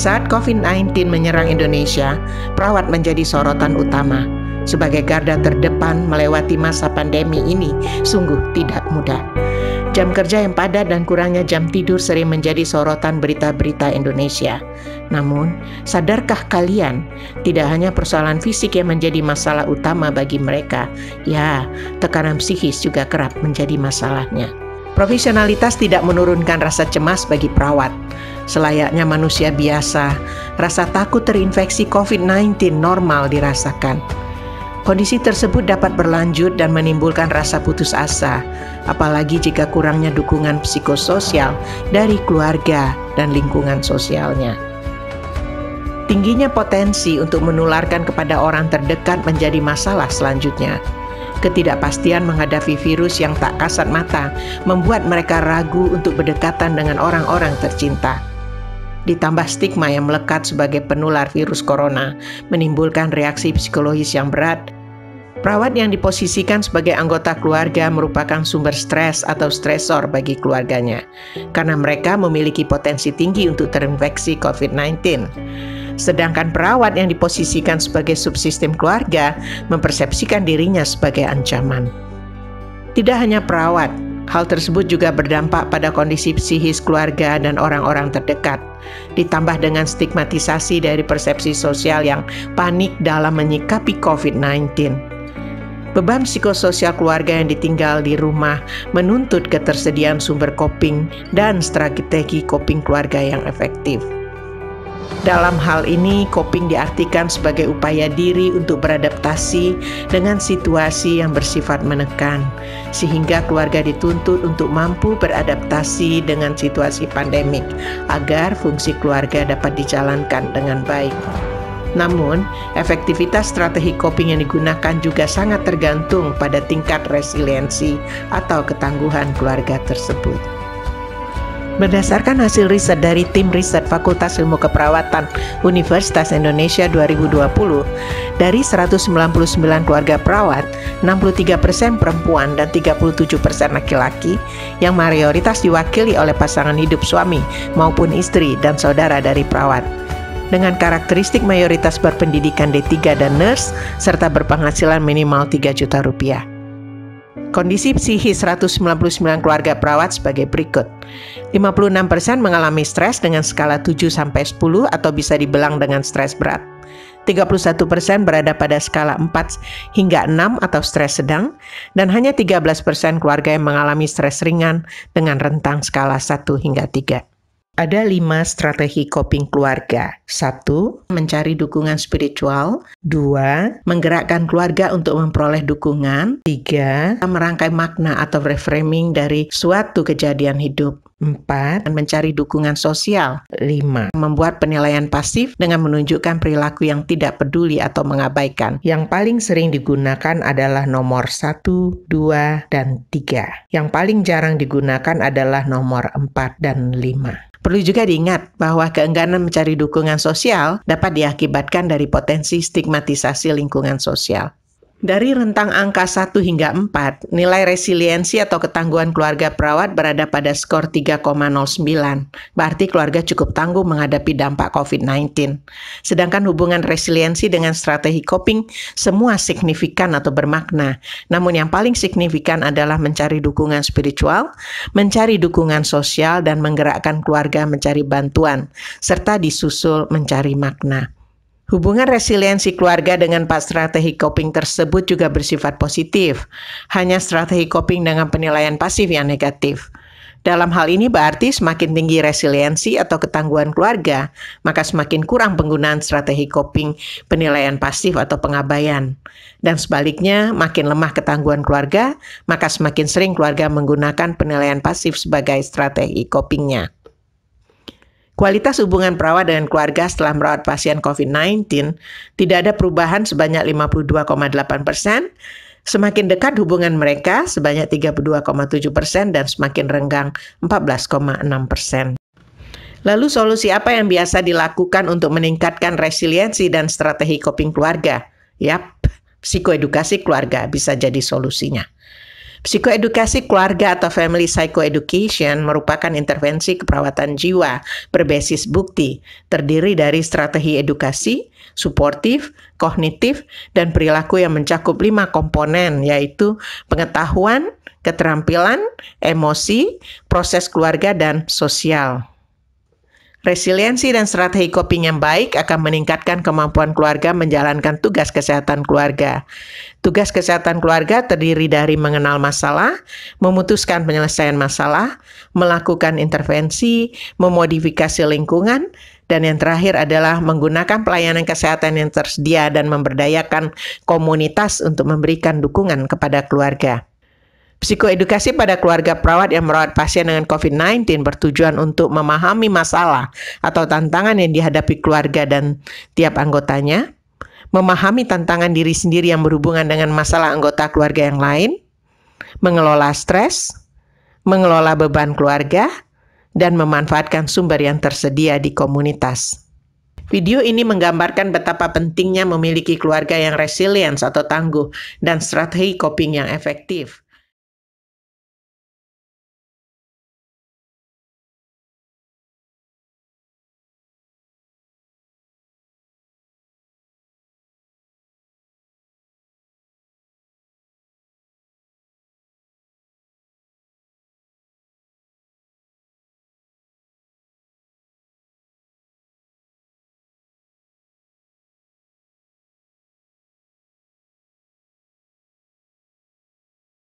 Saat COVID-19 menyerang Indonesia, perawat menjadi sorotan utama. Sebagai garda terdepan melewati masa pandemi ini sungguh tidak mudah. Jam kerja yang padat dan kurangnya jam tidur sering menjadi sorotan berita-berita Indonesia. Namun, sadarkah kalian, tidak hanya persoalan fisik yang menjadi masalah utama bagi mereka, ya, tekanan psikis juga kerap menjadi masalahnya. Profesionalitas tidak menurunkan rasa cemas bagi perawat. Selayaknya manusia biasa, rasa takut terinfeksi COVID-19 normal dirasakan. Kondisi tersebut dapat berlanjut dan menimbulkan rasa putus asa, apalagi jika kurangnya dukungan psikososial dari keluarga dan lingkungan sosialnya. Tingginya potensi untuk menularkan kepada orang terdekat menjadi masalah selanjutnya. Ketidakpastian menghadapi virus yang tak kasat mata membuat mereka ragu untuk berdekatan dengan orang-orang tercinta. Ditambah stigma yang melekat sebagai penular virus corona menimbulkan reaksi psikologis yang berat. Perawat yang diposisikan sebagai anggota keluarga merupakan sumber stres atau stresor bagi keluarganya, karena mereka memiliki potensi tinggi untuk terinfeksi COVID-19. Sedangkan perawat yang diposisikan sebagai subsistem keluarga mempersepsikan dirinya sebagai ancaman. Tidak hanya perawat, hal tersebut juga berdampak pada kondisi psikis keluarga dan orang-orang terdekat, ditambah dengan stigmatisasi dari persepsi sosial yang panik dalam menyikapi COVID-19. Beban psikososial keluarga yang ditinggal di rumah menuntut ketersediaan sumber coping dan strategi coping keluarga yang efektif. Dalam hal ini, coping diartikan sebagai upaya diri untuk beradaptasi dengan situasi yang bersifat menekan, sehingga keluarga dituntut untuk mampu beradaptasi dengan situasi pandemik, agar fungsi keluarga dapat dijalankan dengan baik. Namun, efektivitas strategi coping yang digunakan juga sangat tergantung pada tingkat resiliensi atau ketangguhan keluarga tersebut. Berdasarkan hasil riset dari tim riset Fakultas Ilmu Keperawatan Universitas Indonesia 2020, dari 199 keluarga perawat, 63% perempuan dan 37% laki-laki yang mayoritas diwakili oleh pasangan hidup suami maupun istri dan saudara dari perawat. Dengan karakteristik mayoritas berpendidikan D3 dan nurse, serta berpenghasilan minimal 3 juta rupiah. Kondisi psikis 199 keluarga perawat sebagai berikut. 56% mengalami stres dengan skala 7-10 atau bisa dibilang dengan stres berat. 31% berada pada skala 4 hingga 6 atau stres sedang, dan hanya 13% keluarga yang mengalami stres ringan dengan rentang skala 1 hingga 3. Ada 5 strategi coping keluarga. 1. Mencari dukungan spiritual. 2. Menggerakkan keluarga untuk memperoleh dukungan. 3. Merangkai makna atau reframing dari suatu kejadian hidup. 4. Mencari dukungan sosial. 5. Membuat penilaian pasif dengan menunjukkan perilaku yang tidak peduli atau mengabaikan. Yang paling sering digunakan adalah nomor 1, 2, dan 3. Yang paling jarang digunakan adalah nomor 4 dan 5. Perlu juga diingat bahwa keengganan mencari dukungan sosial dapat diakibatkan dari potensi stigmatisasi lingkungan sosial. Dari rentang angka 1 hingga 4, nilai resiliensi atau ketangguhan keluarga perawat berada pada skor 3,09. Berarti keluarga cukup tangguh menghadapi dampak COVID-19. Sedangkan hubungan resiliensi dengan strategi coping semua signifikan atau bermakna. Namun yang paling signifikan adalah mencari dukungan spiritual, mencari dukungan sosial, dan menggerakkan keluarga mencari bantuan, serta disusul mencari makna. Hubungan resiliensi keluarga dengan 4 strategi coping tersebut juga bersifat positif. Hanya strategi coping dengan penilaian pasif yang negatif. Dalam hal ini berarti semakin tinggi resiliensi atau ketangguhan keluarga, maka semakin kurang penggunaan strategi coping penilaian pasif atau pengabaian. Dan sebaliknya, makin lemah ketangguhan keluarga, maka semakin sering keluarga menggunakan penilaian pasif sebagai strategi copingnya. Kualitas hubungan perawat dengan keluarga setelah merawat pasien COVID-19 tidak ada perubahan sebanyak 52,8%, semakin dekat hubungan mereka sebanyak 32,7% dan semakin renggang 14,6%. Lalu solusi apa yang biasa dilakukan untuk meningkatkan resiliensi dan strategi coping keluarga? Yap, psikoedukasi keluarga bisa jadi solusinya. Psikoedukasi keluarga atau family psychoeducation merupakan intervensi keperawatan jiwa berbasis bukti, terdiri dari strategi edukasi, suportif, kognitif, dan perilaku yang mencakup 5 komponen, yaitu pengetahuan, keterampilan, emosi, proses keluarga, dan sosial. Resiliensi dan strategi coping yang baik akan meningkatkan kemampuan keluarga menjalankan tugas kesehatan keluarga. Tugas kesehatan keluarga terdiri dari mengenal masalah, memutuskan penyelesaian masalah, melakukan intervensi, memodifikasi lingkungan, dan yang terakhir adalah menggunakan pelayanan kesehatan yang tersedia dan memberdayakan komunitas untuk memberikan dukungan kepada keluarga. Psikoedukasi pada keluarga perawat yang merawat pasien dengan COVID-19 bertujuan untuk memahami masalah atau tantangan yang dihadapi keluarga dan tiap anggotanya, memahami tantangan diri sendiri yang berhubungan dengan masalah anggota keluarga yang lain, mengelola stres, mengelola beban keluarga, dan memanfaatkan sumber yang tersedia di komunitas. Video ini menggambarkan betapa pentingnya memiliki keluarga yang resilient atau tangguh dan strategi coping yang efektif.